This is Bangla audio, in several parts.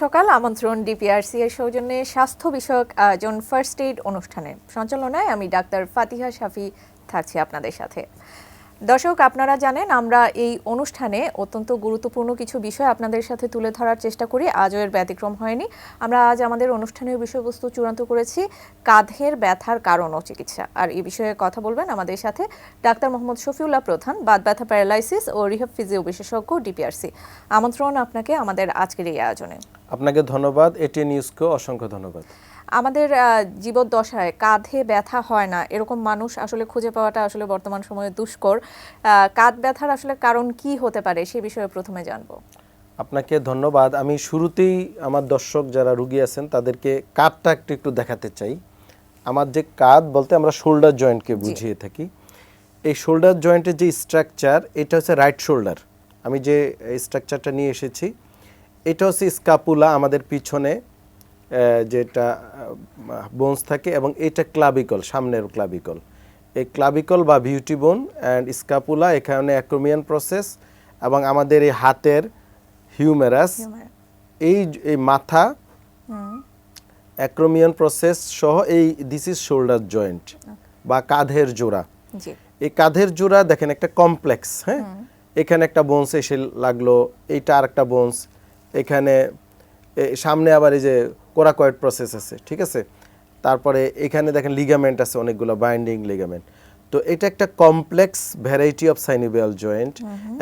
সকাল আমন্ত্রণ ডিপিআরসি এর সৌজন্যে স্বাস্থ্য বিষয়ক আয়োজন ফার্স্ট এইড অনুষ্ঠানে সঞ্চালনায় আমি ডাক্তার ফাতিহা শাফি থাকছি আপনাদের সাথে। দর্শক, আপনারা জানেন আমরা এই অনুষ্ঠানে অত্যন্ত গুরুত্বপূর্ণ কিছু বিষয় আপনাদের সাথে তুলে ধরার চেষ্টা করি। আজও এর ব্যতিক্রম হয়নি। আমরা আজ আমাদের অনুষ্ঠানের বিষয়বস্তু চূড়ান্ত করেছি কাঁধের ব্যথার কারণ ও চিকিৎসা। আর এই বিষয়ে কথা বলবেন আমাদের সাথে ডাক্তার মোহাম্মদ শফিউল্লাহ প্রধান, বাত ব্যথা, প্যারালাইসিস ও রিহাব ফিজিও বিশেষজ্ঞ, ডিপিআরসি। আমন্ত্রণ আপনাকে আমাদের আজকের এই আয়োজনে। আপনাকে ধন্যবাদ, এটি নিউজকে অসংখ্য ধন্যবাদ। আমাদের জীবদ্দশায় কাঁধে ব্যথা হয় না এরকম মানুষ আসলে খুঁজে পাওয়াটা আসলে বর্তমান সময়ে দুষ্কর। কাঁধ ব্যথার আসলে কারণ কি হতে পারে সে বিষয়ে প্রথমে জানবো। আপনাকে ধন্যবাদ। আমি শুরুতেই আমার দর্শক যারা রুগী আছেন তাদেরকে কাঁধটা একটু দেখাতে চাই। আমার যে কাঁধ বলতে আমরা শোল্ডার জয়েন্টকে বুঝিয়ে থাকি। এই শোল্ডার জয়েন্টের যে স্ট্রাকচার, এটা হচ্ছে রাইট শোল্ডার। আমি যে স্ট্রাকচারটা নিয়ে এসেছি এটা হচ্ছে স্কাপুলা, আমাদের পিছনে যেটা বোনস থাকে, এবং এটা ক্লাবিকল, সামনের ক্লাবিকল। এই ক্লাবিকল বা বিউটি বোন অ্যান্ড স্কাপুলা, এখানে অ্যাক্রোমিয়ান প্রসেস, এবং আমাদের এই হাতের হিউমেরাস, এই মাথা, অ্যাক্রোমিয়ান প্রসেস সহ এই দিস ইজ শোল্ডার জয়েন্ট বা কাঁধের জোড়া। এই কাঁধের জোড়া দেখেন একটা কমপ্লেক্স, হ্যাঁ, এখানে একটা বোনস এসে লাগলো, এইটা আর একটা বোনস, এখানে সামনে আবার এই যে কোরাকয়েড প্রসেস আছে, ঠিক আছে। তারপরে এখানে দেখেন লিগামেন্ট আছে অনেকগুলো, বাইন্ডিং লিগামেন্ট। তো এটা একটা complex variety of synovial joint,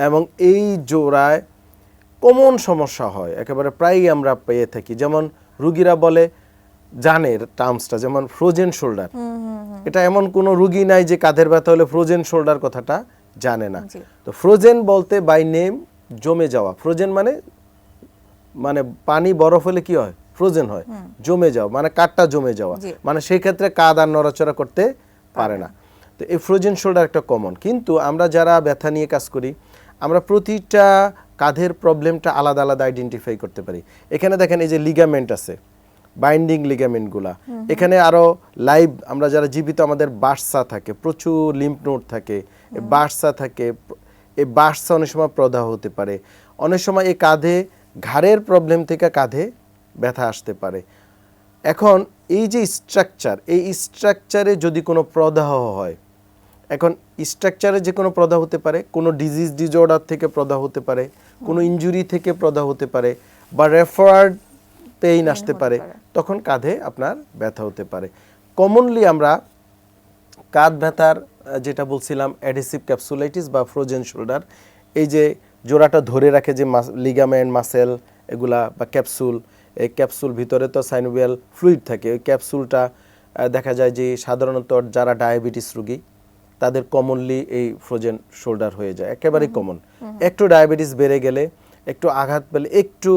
এবং এই জোড়ায় কমন সমস্যা হয় একেবারে প্রায়ই আমরা পেয়ে থাকি। যেমন রুগীরা বলে, জানের টার্মসটা, যেমন ফ্রোজেন শোল্ডার। এটা এমন কোনো রুগী নাই যে কাঁধের ব্যথা হলে ফ্রোজেন শোল্ডার কথাটা জানে না। তো ফ্রোজেন বলতে বাই নেম জমে যাওয়া। ফ্রোজেন মানে পানি বরফ হলে কি হয়, ফ্রোজেন হয়, জমে যাওয়া, মানে কাঠটা জমে যাওয়া, মানে সেই ক্ষেত্রে কাঁধ আর নড়াচড়া করতে পারে না। তো এই ফ্রোজেন শোল্ডার একটা কমন। কিন্তু আমরা যারা ব্যথা নিয়ে কাজ করি, আমরা প্রতিটা কাঁধের প্রবলেমটা আলাদা আলাদা আইডেন্টিফাই করতে পারি। এখানে দেখেন এই যে লিগামেন্ট আছে, বাইন্ডিং লিগামেন্টগুলা, এখানে আরো লাইভ, আমরা যারা জীবিত আমাদের বার্সা থাকে, প্রচুর লিম্ফ নোড থাকে, বার্সা থাকে। এই বার্সা অনেক সময় প্রদাহ হতে পারে, অনেক সময় এই কাঁধে ঘাড়ের প্রবলেম থেকে কাঁধে ব্যথা আসতে পারে। এখন এই যে স্ট্রাকচার, এই স্ট্রাকচারে যদি কোনো প্রদাহ হয়, এখন স্ট্রাকচারে যে কোনো প্রদাহ হতে পারে, কোনো ডিজিজ ডিজঅর্ডার থেকে প্রদাহ হতে পারে, কোনো ইনজুরি থেকে প্রদাহ হতে পারে, বা রেফার্ড পেইন আসতে পারে, তখন কাঁধে আপনার ব্যথা হতে পারে। কমনলি আমরা কাঁধ ব্যথার যেটা বলছিলাম অ্যাডহেসিভ ক্যাপসুলাইটিস বা ফ্রোজেন শোল্ডার, এই যে জোড়াটা ধরে রাখে যে লিগামেন্ট, মাসেল এগুলা বা ক্যাপসুল, এই ক্যাপসুল ভিতরে তো সাইনোভিয়াল ফ্লুইড থাকে। ওই ক্যাপসুলটা দেখা যায় যে সাধারণত যারা ডায়াবেটিস রোগী তাদের কমনলি এই ফ্রোজেন শোল্ডার হয়ে যায়, একেবারেই কমন। একটু ডায়াবেটিস বেড়ে গেলে, একটু আঘাত পেলে, একটু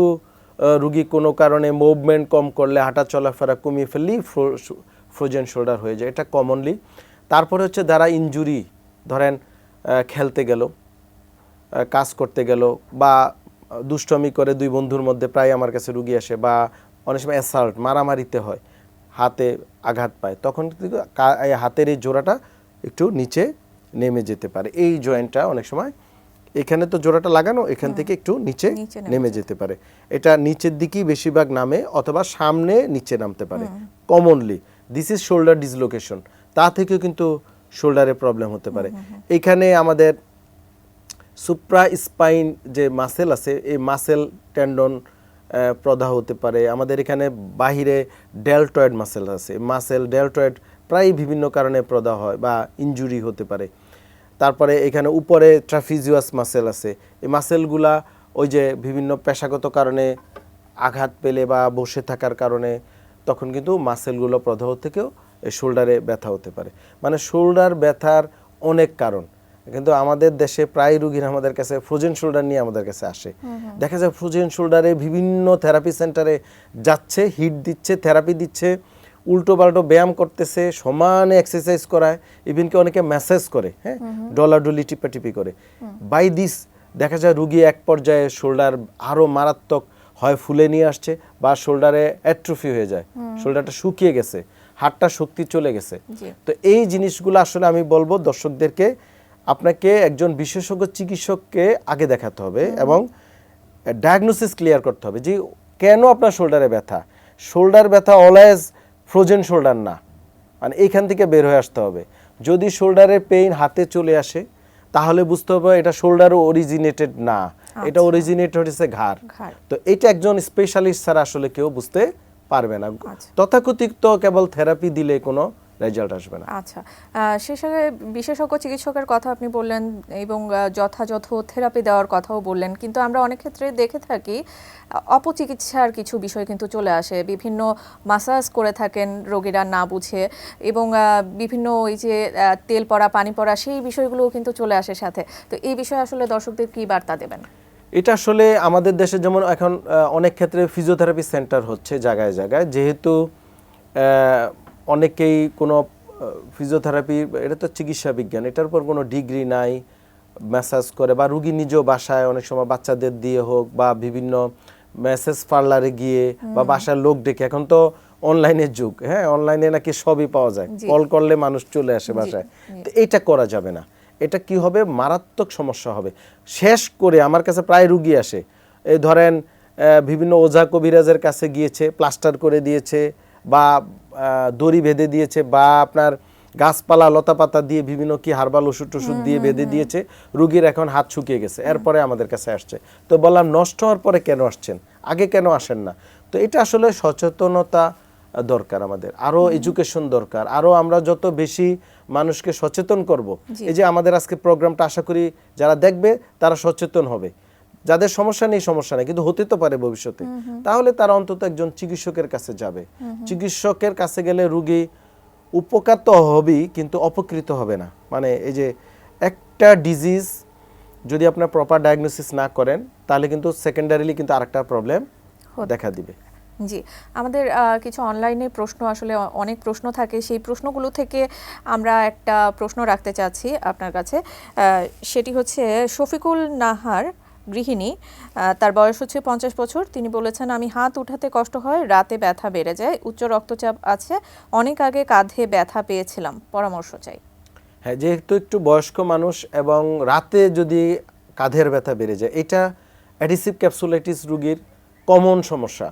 রুগী কোনো কারণে মুভমেন্ট কম করলে, হাঁটা চলাফেরা কমিয়ে ফেললেই ফ্রোজেন শোল্ডার হয়ে যায়, এটা কমনলি। তারপরে হচ্ছে যারা ইনজুরি, ধরেন খেলতে গেল, কাজ করতে গেল, বা দুষ্টমি করে দুই বন্ধুর মধ্যে প্রায় আমার কাছে রুগী আসে, বা অনেক সময় অ্যাসাল্ট, মারামারিতে হয়, হাতে আঘাত পায়, তখন কিন্তু হাতের এই জোড়াটা একটু নিচে নেমে যেতে পারে। এই জয়েন্টটা অনেক সময়, এখানে তো জোড়াটা লাগানো, এখান থেকে একটু নিচে নেমে যেতে পারে। এটা নিচের দিকেই বেশিরভাগ নামে, অথবা সামনে নিচে নামতে পারে commonly. This is shoulder dislocation. তা থেকেও কিন্তু শোল্ডারে প্রবলেম হতে পারে। এখানে আমাদের সুপ্রা স্পাইন যে মাসেল আছে, এই মাসেল টেন্ডন প্রদাহ হতে পারে। আমাদের এখানে বাহিরে ডেলটয়েড মাসেল আছে, মাসেল ডেলটয়েড প্রায় বিভিন্ন কারণে প্রদাহ হয় বা ইনজুরি হতে পারে। তারপরে এখানে উপরে ট্রাফিজিয়াস মাসেল আছে। এই মাসেলগুলা ওই যে বিভিন্ন পেশাগত কারণে আঘাত পেলে বা বসে থাকার কারণে, তখন কিন্তু মাসেলগুলো প্রদাহ থেকেও এই শোল্ডারে ব্যথা হতে পারে। মানে শোল্ডার ব্যথার অনেক কারণ, কিন্তু আমাদের দেশে প্রায় রুগীরা আমাদের কাছে ফ্রোজেন শোল্ডার নিয়ে আমাদের কাছে আসে। দেখা যায় ফ্রোজেন শোল্ডারে বিভিন্ন থেরাপি সেন্টারে যাচ্ছে, হিট দিচ্ছে, থেরাপি দিচ্ছে, উল্টো পাল্টো ব্যায়াম করতেছে, সমানে এক্সারসাইজ করায়, ইভেনকি অনেকে ম্যাসাজ করে, হ্যাঁ, ডলাডলি টিপাটিপি করে। বাই দিস দেখা যায় রুগী এক পর্যায়ে শোল্ডার আরও মারাত্মক হয় ফুলে নিয়ে আসছে, বা শোল্ডারে অ্যাট্রোফি হয়ে যায়, শোল্ডারটা শুকিয়ে গেছে, হাড়টা শক্তি চলে গেছে। তো এই জিনিসগুলো আসলে আমি বলবো দর্শকদেরকে, আপনাকে একজন বিশেষজ্ঞ চিকিৎসককে আগে দেখাতে হবে, এবং ডায়াগনোসিস ক্লিয়ার করতে হবে যে কেন আপনার শোল্ডারে ব্যথা? শোল্ডার ব্যথা অলওয়েজ ফ্রোজেন শোল্ডার না, মানে এইখান থেকে বের হয়ে আসতে হবে। যদি শোল্ডারের পেইন হাতে চলে আসে তাহলে বুঝতে হবে এটা শোল্ডারও অরিজিনেটেড না, এটা অরিজিনেট হচ্ছে ঘাড়। তো এটা একজন স্পেশালিস্ট ছাড়া আসলে কেউ বুঝতে পারবে না। তথাকথিত কেবল থেরাপি দিলে কোনো রেজাল্ট আসবে না। আচ্ছা, শেষে বিশেষজ্ঞ চিকিৎসকের কথা আপনি বললেন এবং যথাযথ থেরাপি দেওয়ার কথাও বললেন, কিন্তু আমরা অনেক ক্ষেত্রে দেখে থাকি অপচিকিৎসার কিছু বিষয় কিন্তু চলে আসে। বিভিন্ন মাসাজ করে থাকেন রোগীরা না বুঝে, এবং বিভিন্ন ওই যে তেল পড়া, পানি পড়া, সেই বিষয়গুলোও কিন্তু চলে আসে সাথে। তো এই বিষয়ে আসলে দর্শকদের কি বার্তা দেবেন? এটা আসলে আমাদের দেশে যেমন এখন অনেক ক্ষেত্রে ফিজিওথেরাপি সেন্টার হচ্ছে জায়গায় জায়গায়, যেহেতু অনেকেই কোনো ফিজিওথেরাপি, এটা তো চিকিৎসা বিজ্ঞান, এটার উপর কোনো ডিগ্রি নাই, ম্যাসাজ করে বা রুগী নিজেও বাসায় অনেক সময় বাচ্চাদের দিয়ে হোক বা বিভিন্ন ম্যাসেজ পার্লারে গিয়ে বা বাসার লোক ডেকে, এখন তো অনলাইনের যুগ, হ্যাঁ অনলাইনে নাকি সবই পাওয়া যায়, কল করলে মানুষ চলে আসে বাসায়। তো এটা করা যাবে না। এটা কি হবে, মারাত্মক সমস্যা হবে। শেষ করে আমার কাছে প্রায় রুগী আসে, এই ধরেন বিভিন্ন ওঝা কবিরাজের কাছে গিয়েছে, প্লাস্টার করে দিয়েছে বা দড়ি বেঁধে দিয়েছে বা আপনার গাছপালা লতাপাতা দিয়ে বিভিন্ন কি হার্বাল ওষুধ টষুধ দিয়ে বেঁধে দিয়েছে, রুগীর এখন হাত শুকিয়ে গেছে, এরপরে আমাদের কাছে আসছে। তো বললাম নষ্ট হওয়ার পরে কেন আসছেন, আগে কেন আসেন না? তো এটা আসলে সচেতনতা দরকার, আমাদের আরো এডুকেশন দরকার, আরো আমরা যত বেশি মানুষকে সচেতন করব। এই যে আমাদের আজকে প্রোগ্রামটা, আশা করি যারা দেখবে তারা সচেতন হবে। যাদের সমস্যা নেই সমস্যা নেই, কিন্তু হতে তো পারে ভবিষ্যতে, তাহলে তারা অন্তত একজন চিকিৎসকের কাছে যাবে। চিকিৎসকের কাছে গেলে রুগী উপকার তো হবেই, কিন্তু অপকৃত হবে না। মানে এই যে একটা ডিজিজ যদি আপনার প্রপার ডায়াগনোসিস না করেন তাহলে কিন্তু সেকেন্ডারিলি কিন্তু আরেকটা প্রবলেম দেখা দিবে। জি, আমাদের কিছু অনলাইনে প্রশ্ন, আসলে অনেক প্রশ্ন থাকে, সেই প্রশ্নগুলো থেকে আমরা একটা প্রশ্ন রাখতে চাচ্ছি আপনার কাছে। সেটি হচ্ছে শফিকুল নাহার, গৃহিণী, তার বয়স হচ্ছে 50 বছর। তিনি বলেছেন, আমি হাত উঠাতে কষ্ট হয়, রাতে ব্যথা বেড়ে যায়, উচ্চ রক্তচাপ আছে, অনেক আগে কাঁধে ব্যথা পেয়েছিলাম, পরামর্শ চাই। হ্যাঁ, যেহেতু একটু বয়স্ক মানুষ এবং রাতে যদি কাঁধের ব্যথা বেড়ে যায়, এটা অ্যাডিসিভ ক্যাপসুলাইটিস রোগীর কমন সমস্যা।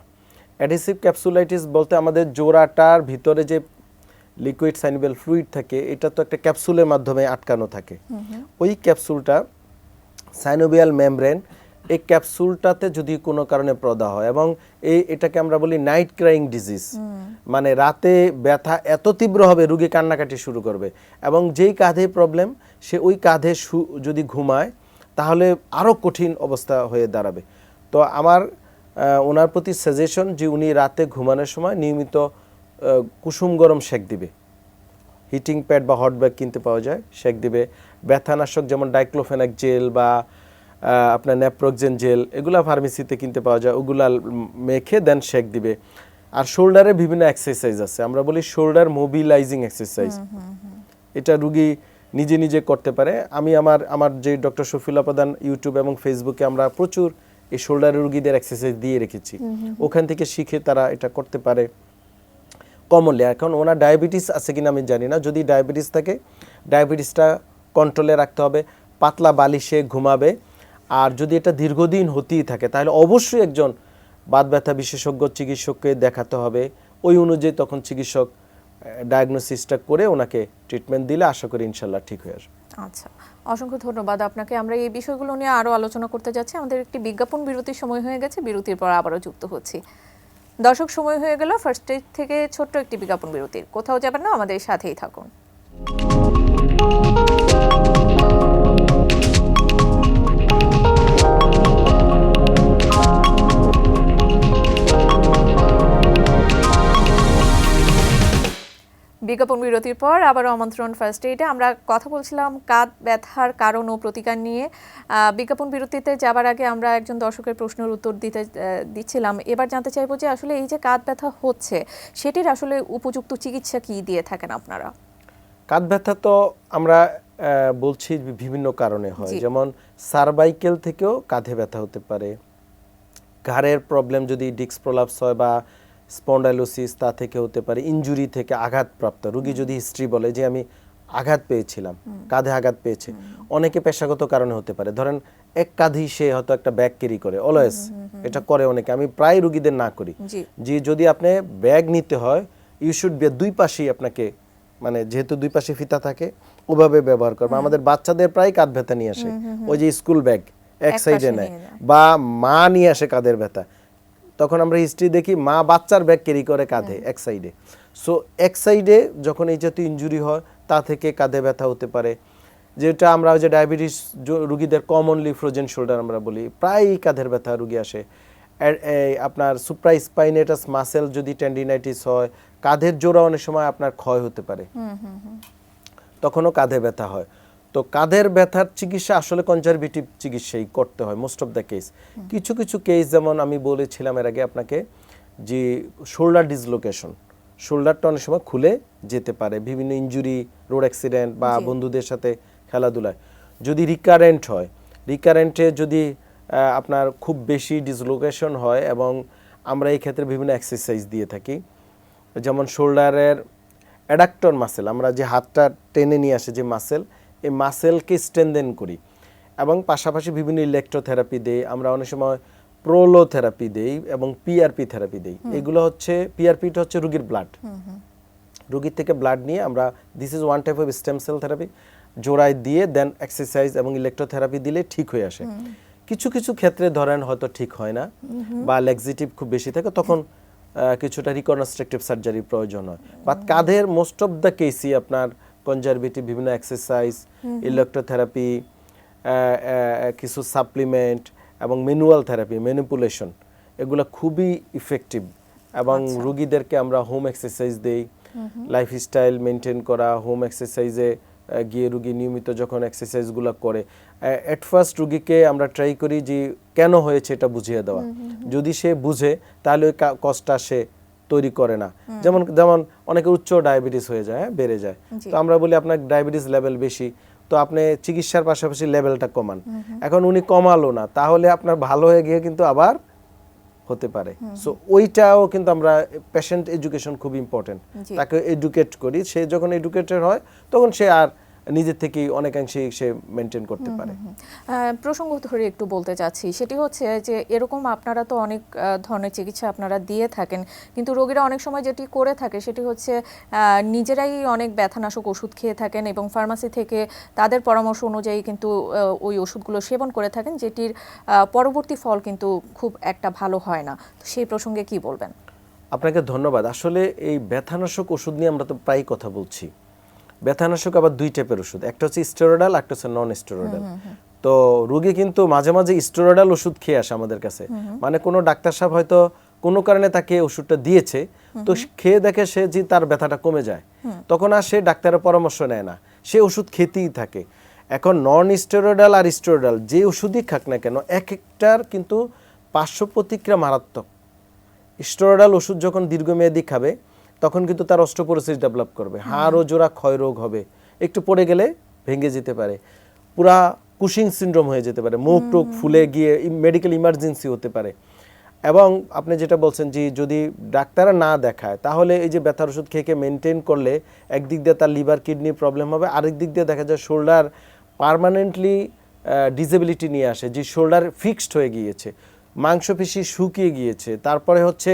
অ্যাডিসিভ ক্যাপসুলাইটিস বলতে আমাদের জোড়াটার ভিতরে যে লিকুইড সাইনোভিয়াল ফ্লুইড থাকে, এটা তো একটা ক্যাপসুলের মাধ্যমে আটকানো থাকে। ওই ক্যাপসুলটা সাইনোভিয়াল মেমব্রেন, এই ক্যাপসুলটাতে যদি কোনো কারণে প্রদাহ হয়, এবং এটাকে আমরা বলি নাইট ক্রাইং ডিজিজ, মানে রাতে ব্যথা এত তীব্র হবে রোগী কান্নাকাটি শুরু করবে, এবং যেই কাঁধে প্রবলেম সে ওই কাঁধে যদি ঘুমায় তাহলে আরও কঠিন অবস্থা হয়ে দাঁড়াবে। তো আমার ওনার প্রতি সাজেশন যে উনি রাতে ঘুমানোর সময় নিয়মিত কুসুম গরম সেক দিবে, হিটিং প্যাড বা হট ব্যাগ কিনতে পাওয়া যায়, সেক দিবে। ব্যথানাশক যেমন ডাইক্লোফেনাক জেল বা আপনার ন্যাপ্রোক্সেন জেল, এগুলা ফার্মেসিতে কিনতে পাওয়া যায়, ওগুলা মেখে দেন সেক দিবে। আর শোল্ডারে বিভিন্ন এক্সারসাইজ আছে, আমরা বলি শোল্ডার মোবিলাইজিং এক্সারসাইজ, এটা রুগী নিজে নিজে করতে পারে। আমি আমার যে ডক্টর শফিউল্লাহ প্রধান ইউটিউব এবং ফেসবুকে আমরা প্রচুর এই শোল্ডারের রুগীদের এক্সারসাইজ দিয়ে রেখেছি, ওখান থেকে শিখে তারা এটা করতে পারে কমনলি। এখন ওনার ডায়াবেটিস আছে কিনা আমি জানি না, যদি ডায়াবেটিস থাকে ডায়াবেটিসটা কন্ট্রোলে রাখতে হবে, পাতলা বালিশে ঘুমাবে। আর যদি এটা দীর্ঘদিন হতেই থাকে তাহলে অবশ্যই একজন বাত ব্যথা বিশেষজ্ঞ চিকিৎসককে দেখাতে হবে। ওই অনুযায়ী তখন চিকিৎসক ডায়াগনোসিসটা করে ওনাকে ট্রিটমেন্ট দিলে আশা করি ইনশাল্লাহ ঠিক হয়ে আসবে। আচ্ছা, অসংখ্য ধন্যবাদ আপনাকে। আমরা এই বিষয়গুলো নিয়ে আরও আলোচনা করতে যাচ্ছি। আমাদের একটি বিজ্ঞাপন বিরতির সময় হয়ে গেছে, বিরতির পর আবারও যুক্ত হচ্ছি। দর্শক, সময় হয়ে গেল ফার্স্ট স্টেজ থেকে ছোট্ট একটি বিজ্ঞাপন বিরতির। কোথাও যাবেন না, আমাদের সাথেই থাকুন। বিজ্ঞাপন বিরতির পর আবারও আমন্ত্রণ ফার্স্ট এইডে। আমরা কথা বলছিলাম কাঁধ ব্যথার কারণ ও প্রতিকার নিয়ে। বিজ্ঞাপন বিরতিতে যাবার আগে আমরা একজন দর্শকের প্রশ্নের উত্তর দিচ্ছিলাম। এবার জানতে চাইবো যে আসলে এই যে কাঁধ ব্যথা হচ্ছে, সেটির আসলে উপযুক্ত চিকিৎসা কি দিয়ে থাকেন আপনারা? কাঁধ ব্যথা তো আমরা বলছি বিভিন্ন কারণে হয়, যেমন সার্ভাইকেল থেকেও কাঁধে ব্যথা হতে পারে, ঘাড়ের প্রবলেম যদি ডিস্ক প্রলাপস হয় বা স্পন্ডাইলোসিস তা থেকে হতে পারে, ইনজুরি থেকে আঘাতপ্রাপ্ত রোগী যদি হিস্ট্রি বলে যে আমি আঘাত পেয়েছিলাম, কাঁধে আঘাত পেয়েছে, অনেকে পেশাগত কারণে হতে পারে, ধরেন এক কাঁধেই সে হয়তো একটা ব্যাগ ক্যারি করে, অলওয়েজ এটা করে অনেকে, আমি প্রায় রুগীদের না করি যে যদি আপনি ব্যাগ নিতে হয় ইউ শুড বি দুই পাশেই আপনাকে, মানে যেহেতু দুই পাশে ফিতা থাকে ওভাবে ব্যবহার করবে। আমাদের বাচ্চাদের প্রায় কাঁধ ব্যথা নিয়ে আসে, ওই যে স্কুল ব্যাগ এক সাইডে নেয়, বা মা নিয়ে আসে কাঁধের ব্যথা, তখন আমরা হিস্ট্রি দেখি মা বাচ্চার ব্যাগ ক্যারি করে কাঁধে এক সাইডে। সো এক সাইডে যখন এই জাতীয় ইনজুরি হয় তা থেকে কাঁধে ব্যথা হতে পারে, যেটা আমরা ওই যে ডায়াবেটিস রুগীদের কমনলি ফ্রোজেন শোল্ডার আমরা বলি, প্রায়ই কাঁধের ব্যথা রুগী আসে। আপনার সুপ্রাস্পাইনেটাস মাসেল যদি টেন্ডিনাইটিস হয়, কাঁধের জোড়া অনেক সময় আপনার ক্ষয় হতে পারে, তখনও কাঁধে ব্যথা হয়। তো কাঁধের ব্যথার চিকিৎসা আসলে কনজারভেটিভ চিকিৎসাই করতে হয় মোস্ট অফ দ্য কেস। কিছু কিছু কেস যেমন আমি বলেছিলাম এর আগে আপনাকে যে শোল্ডার ডিসলোকেশন, শোল্ডারটা অনেক সময় খুলে যেতে পারে বিভিন্ন ইনজুরি, রোড অ্যাক্সিডেন্ট বা বন্ধুদের সাথে খেলাধুলায়। যদি রিকারেন্ট হয়, রিকারেন্টে যদি আপনার খুব বেশি ডিসলোকেশন হয়, এবং আমরা এই ক্ষেত্রে বিভিন্ন এক্সারসাইজ দিয়ে থাকি, যেমন শোল্ডারের অ্যাডাক্টর মাসেল, আমরা যে হাতটা টেনে নিয়ে আসে যে মাসেল, এই মাসেলকে স্ট্রেনদেন করি, এবং পাশাপাশি বিভিন্ন ইলেকট্রোথেরাপি দেই, আমরা অনেক সময় প্রোলোথেরাপি দেই এবং পিআরপি থেরাপি দেই। এগুলো হচ্ছে, পিআরপিটা হচ্ছে রুগীর ব্লাড, রুগীর থেকে ব্লাড নিয়ে আমরা, this is one type of stem cell therapy, জোড়ায় দিয়ে দেন এক্সারসাইজ এবং ইলেকট্রোথেরাপি দিলে ঠিক হয়ে আসে। কিছু কিছু ক্ষেত্রে ধরেন হয়তো ঠিক হয় না বা ল্যাক্সিটিভ খুব বেশি থাকে, তখন কিছুটা রিকনস্ট্রাকটিভ সার্জারি প্রয়োজন হয়। বাট কাঁধের মোস্ট অফ দ্য কেসই আপনার কনজারভেটিভ বিভিন্ন এক্সারসাইজ, ইলেকট্রোথেরাপি, কিছু সাপ্লিমেন্ট এবং ম্যানুয়াল থেরাপি, ম্যানিপুলেশন, এগুলো খুবই ইফেক্টিভ। এবং রুগীদেরকে আমরা হোম এক্সারসাইজ দেই, লাইফস্টাইল মেনটেন করা, হোম এক্সারসাইজে গিয়ে রুগী নিয়মিত যখন এক্সারসাইজগুলো করে, অ্যাট ফার্স্ট রুগীকে আমরা ট্রাই করি যে কেন হয়েছে এটা বুঝিয়ে দেওয়া। যদি সে বুঝে তাহলে ওই কষ্টটা সে তৈরি করে না। যেমন যেমন অনেকে উচ্চ ডায়াবেটিস হয়ে যায়, বেড়ে যায়, তো আমরা বলি আপনার ডায়াবেটিস লেভেল বেশি, তো আপনি চিকিৎসার পাশাপাশি লেভেলটা কমান। এখন উনি কমালো না, তাহলে আপনার ভালো হয়ে গিয়ে কিন্তু আবার হতে পারে। সো ওইটাও কিন্তু আমরা, পেশেন্ট এডুকেশন খুব ইম্পর্টেন্ট, তাকে এডুকেট করি, সে যখন এডুকেটেড হয় তখন সে আর নিজের থেকেই অনেকাংশে সে মেনটেন করতে পারে। প্রসঙ্গ ধরে একটু বলতে চাচ্ছি, সেটি হচ্ছে যে এরকম আপনারা তো অনেক ধরনের চিকিৎসা আপনারা দিয়ে থাকেন, কিন্তু রোগীরা অনেক সময় যেটি করে থাকে সেটি হচ্ছে নিজেরাই অনেক ব্যথানাশক ওষুধ খেয়ে থাকেন এবং ফার্মাসি থেকে তাদের পরামর্শ অনুযায়ী কিন্তু ওই ওষুধগুলো সেবন করে থাকেন, যেটির পরবর্তী ফল কিন্তু খুব একটা ভালো হয় না। তো সেই প্রসঙ্গে কি বলবেন? আপনাকে ধন্যবাদ। আসলে এই ব্যথানাশক ওষুধ নিয়ে আমরা তো প্রায় কথা বলছি। ব্যথানাশক আবার দুই টাইপের ওষুধ, একটা হচ্ছে স্টেরয়েডাল, একটা হচ্ছে নন স্টেরয়েডাল। তো রোগী কিন্তু মাঝে মাঝে স্টেরয়েডাল ওষুধ খেয়ে আসে আমাদের কাছে, মানে কোনো ডাক্তার সাহেব হয়তো কোনো কারণে তাকে ওষুধটা দিয়েছে, তো খেয়ে দেখে সে যে তার ব্যথাটা কমে যায়, তখন আর সে ডাক্তারের পরামর্শ নেয় না, সে ওষুধ খেতেই থাকে। এখন নন স্টেরয়েডাল আর স্টেরয়েডাল যে ওষুধই খাক না কেন, এক একটার কিন্তু পার্শ্ব প্রতিক্রিয়া মারাত্মক। স্টেরয়েডাল ওষুধ যখন দীর্ঘমেয়াদী খাবে তখন কিন্তু তার অস্টিওপোরোসিস ডেভেলপ করবে, হাড় ও জোড়া ক্ষয় রোগ হবে, একটু পড়ে গেলে ভেঙে যেতে পারে, পুরা কুশিং সিনড্রোম হয়ে যেতে পারে, মুখ টুক ফুলে গিয়ে মেডিকেল ইমার্জেন্সি হতে পারে। এবং আপনি যেটা বলছেন যে যদি ডাক্তাররা না দেখায় তাহলে এই যে ব্যথার ওষুধ খেয়ে মেনটেন করলে একদিক দিয়ে তার লিভার কিডনি প্রবলেম হবে, আরেক দিক দিয়ে দেখা যায় শোল্ডার পার্মানেন্টলি ডিসেবিলিটি নিয়ে আসে, যে শোল্ডার ফিক্সড হয়ে গিয়েছে, মাংসপেশি শুকিয়ে গিয়েছে, তারপরে হচ্ছে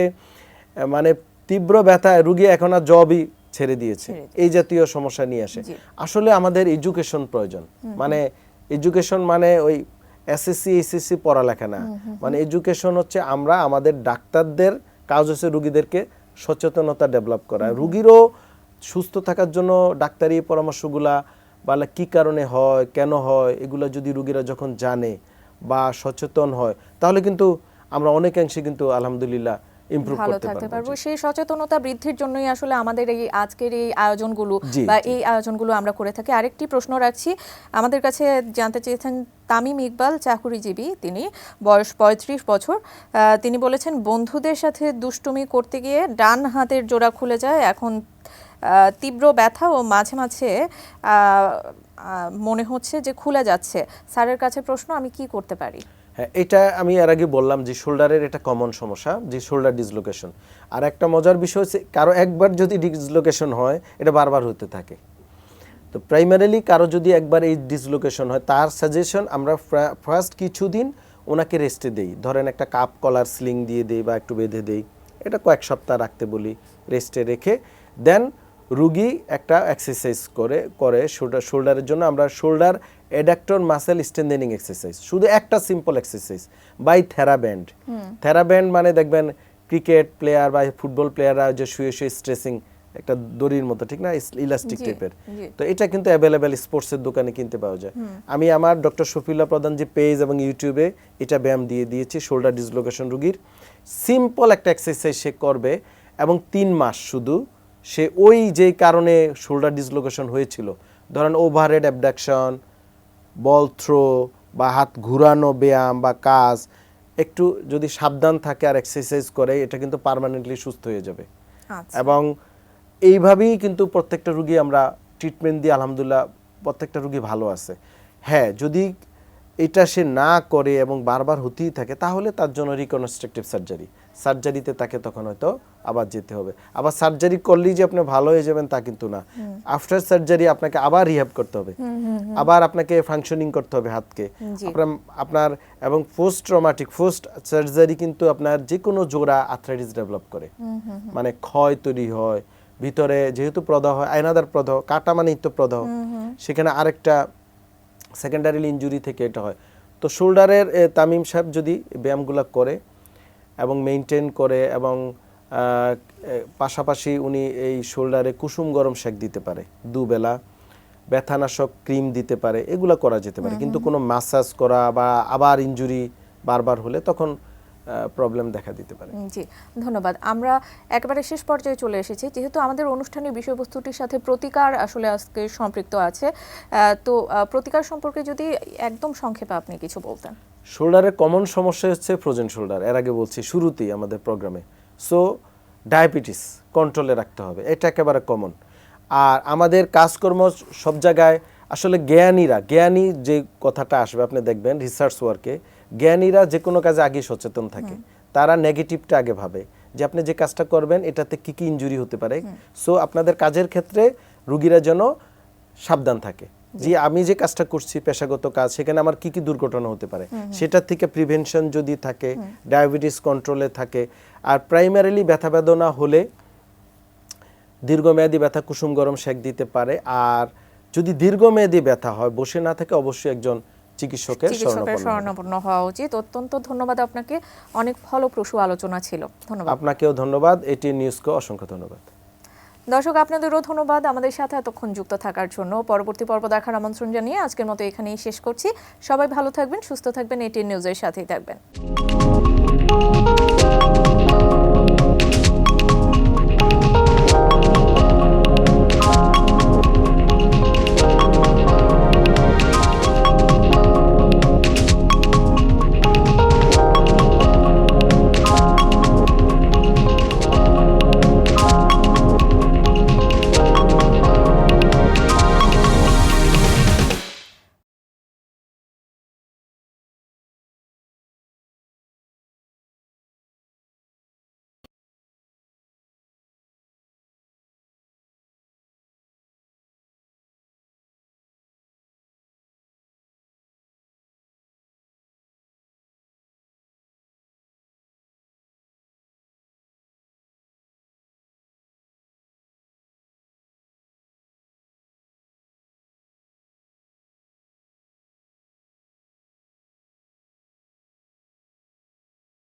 মানে তীব্র ব্যথায় রুগী এখন আর জবই ছেড়ে দিয়েছে, এই জাতীয় সমস্যা নিয়ে আসে। আসলে আমাদের এডুকেশন প্রয়োজন, মানে এডুকেশন মানে ওই এসএসসি এইচএসসি পড়ালেখা না, মানে এডুকেশন হচ্ছে আমরা আমাদের ডাক্তারদের কাজ হচ্ছে রুগীদেরকে সচেতনতা ডেভেলপ করা, রুগীরও সুস্থ থাকার জন্য ডাক্তারি পরামর্শগুলা বা কি কারণে হয়, কেন হয়, এগুলো যদি রুগীরা যখন জানে বা সচেতন হয় তাহলে কিন্তু আমরা অনেকাংশে কিন্তু আলহামদুলিল্লাহ ইমপ্রুভ করতে পারবো। সেই সচেতনতা বৃদ্ধির জন্যই আসলে আমাদের এই আজকের এই আয়োজনগুলো বা এই আয়োজনগুলো আমরা করে থাকি। আরেকটি প্রশ্ন রাখছি, আমাদের কাছে জানতে চেয়েছেন তামিম ইকবাল, চাকুরিজীবী, তিনি বয়স 35 বছর। তিনি বলেছেন বন্ধুদের সাথে দুষ্টুমি করতে গিয়ে ডান হাতের জোড়া খুলে যায়, এখন তীব্র ব্যথা ও মাঝে মাঝে মনে হচ্ছে যে খুলে যাচ্ছে। স্যারের কাছে প্রশ্ন, আমি কি করতে পারি? হ্যাঁ, এটা আমি এর আগে বললাম যে শোল্ডারের এটা কমন সমস্যা, যে শোল্ডার ডিসলোকেশন। আর একটা মজার বিষয় হচ্ছে কারো একবার যদি ডিসলোকেশন হয় এটা বারবার হতে থাকে। তো তো প্রাইমারিলি কারো যদি একবার এই ডিসলোকেশন হয়, তার সাজেশন আমরা ফার্স্ট কিছুদিন ওনাকে রেস্টে দেই। ধরেন একটা কাপ কলার স্লিং দিয়ে দেই বা একটু বেঁধে দেই, এটা কয়েক সপ্তাহ রাখতে বলি, রেস্টে রেখে দেন রুগী একটা এক্সারসাইজ করে শোল্ডারের জন্য আমরা shoulder adductor muscle strengthening exercise, শুধু একটা simple exercise by theraband. Theraband মানে দেখবেন ক্রিকেট প্লেয়ার বা ফুটবল প্লেয়াররা যে শুয়ে শুয়ে স্ট্রেসিং, একটা দড়ির মতো, ঠিক না, ইলাস্টিক টাইপের। তো এটা কিন্তু অ্যাভেলেবেল স্পোর্টসের দোকানে কিনতে পাওয়া যায়। আমি আমার ডক্টর শফিউল্লাহ প্রধান যে পেজ এবং ইউটিউবে এটা ব্যায়াম দিয়ে দিয়েছি শোল্ডার ডিসলোকেশন রুগীর। সিম্পল একটা এক্সারসাইজ সে করবে এবং 3 মাস শুধু সে ওই যেই কারণে শোল্ডার ডিসলোকেশন হয়েছিল, ধরেন ওভারহেড অ্যাবডাকশন, বল থ্রো বা হাত ঘুরানো ব্যায়াম বা কাজ, একটু যদি সাবধান থাকে আর এক্সারসাইজ করে, এটা কিন্তু পার্মানেন্টলি সুস্থ হয়ে যাবে। এবং এইভাবেই কিন্তু প্রত্যেকটা রুগী আমরা ট্রিটমেন্ট দিয়ে আলহামদুলিল্লাহ প্রত্যেকটা রুগী ভালো আছে। হ্যাঁ, যদি এটা সে না করে এবং বারবার হতেই থাকে, তাহলে তার জন্য রিকনস্ট্রাকটিভ সার্জারিতে তাকে তখন হয়তো আবার যেতে হবে। আবার সার্জারি করলেই যে আপনি ভালো হয়ে যাবেন তা কিন্তু না, আফটার সার্জারি আপনাকে আবার রিহ্যাব করতে হবে, আবার আপনাকে ফাংশনিং করতে হবে হাতকে আপনার। এবং পোস্ট ট্রমাটিক পোস্ট সার্জারি কিন্তু আপনার যে কোনো জোড়া আর্থ্রাইটিস ডেভেলপ করে, মানে ক্ষয় তৈরি হয় ভিতরে, যেহেতু প্রদাহ হয়, আয়নাদার প্রদাহ, কাটা মানেই তো প্রদাহ, সেখানে আরেকটা সেকেন্ডারি ইনজুরি থেকে এটা হয়। তো শোল্ডারের তামিম সাহেব যদি ব্যায়ামগুলো করে এবং মেইনটেইন করে এবং পাশাপাশি উনি এই শোল্ডারে কুসুম গরম সেক দিতে পারে, দুবেলা ব্যথানাশক ক্রিম দিতে পারে, এগুলো করা যেতে পারে। কিন্তু কোনো ম্যাসাজ করা বা আবার ইনজুরি বারবার হলে তখন প্রবলেম দেখা দিতে পারে। জি, ধন্যবাদ। আমরা একেবারে শেষ পর্যায়ে চলে এসেছি। যেহেতু আমাদের অনুষ্ঠানের বিষয়বস্তুটির সাথে প্রতিকার আসলে আজকে সম্পৃক্ত আছে, তো প্রতিকার সম্পর্কে যদি একদম সংক্ষেপে আপনি কিছু বলতেন। শোল্ডারের কমন সমস্যা হচ্ছে ফ্রোজেন শোল্ডার, এর আগে বলছি শুরুতেই আমাদের প্রোগ্রামে। সো ডায়াবেটিস কন্ট্রোলে রাখতে হবে, এটা একেবারে কমন। আর আমাদের কাজকর্ম সব জায়গায় আসলে জ্ঞানী যে কথাটা আসবে, আপনি দেখবেন রিসার্চ ওয়ার্কে জ্ঞানীরা যে কোনো কাজে আগে সচেতন থাকে, তারা নেগেটিভটা আগে ভাবে যে আপনি যে কাজটা করবেন এটাতে কি কি ইনজুরি হতে পারে। সো আপনাদের কাজের ক্ষেত্রে রুগীরা যেন সাবধান থাকে যে আমি যে কাজটা করছি পেশাগত কাজ, সেখানে আমার কি কি দুর্ঘটনা হতে পারে, সেটার থেকে প্রিভেনশন যদি থাকে, ডায়াবেটিস কন্ট্রোলে থাকে। আর প্রাইমারিলি ব্যথা বেদনা হলে দীর্ঘমেয়াদী ব্যথা কুসুম গরম সেক দিতে পারে। আর যদি দীর্ঘমেয়াদী ব্যথা হয়, বসে না থাকে, অবশ্যই একজন চিকিৎসকের শরণাপন্ন হওয়া উচিত। অত্যন্ত ধন্যবাদ আপনাকে, অনেক ফলপ্রসূ আলোচনা ছিল। ধন্যবাদ। আপনাকেও ধন্যবাদ, এটিএন নিউজকে অসংখ্য ধন্যবাদ। দর্শক, আপনাদেরও ধন্যবাদ আমাদের সাথে এতক্ষণ যুক্ত থাকার জন্য। পরবর্তী পর্ব দেখার আমন্ত্রণ জানিয়ে আজকের মতো এখানেই শেষ করছি। সবাই ভালো থাকবেন, সুস্থ থাকবেন, এটিএন নিউজের সাথেই থাকবেন।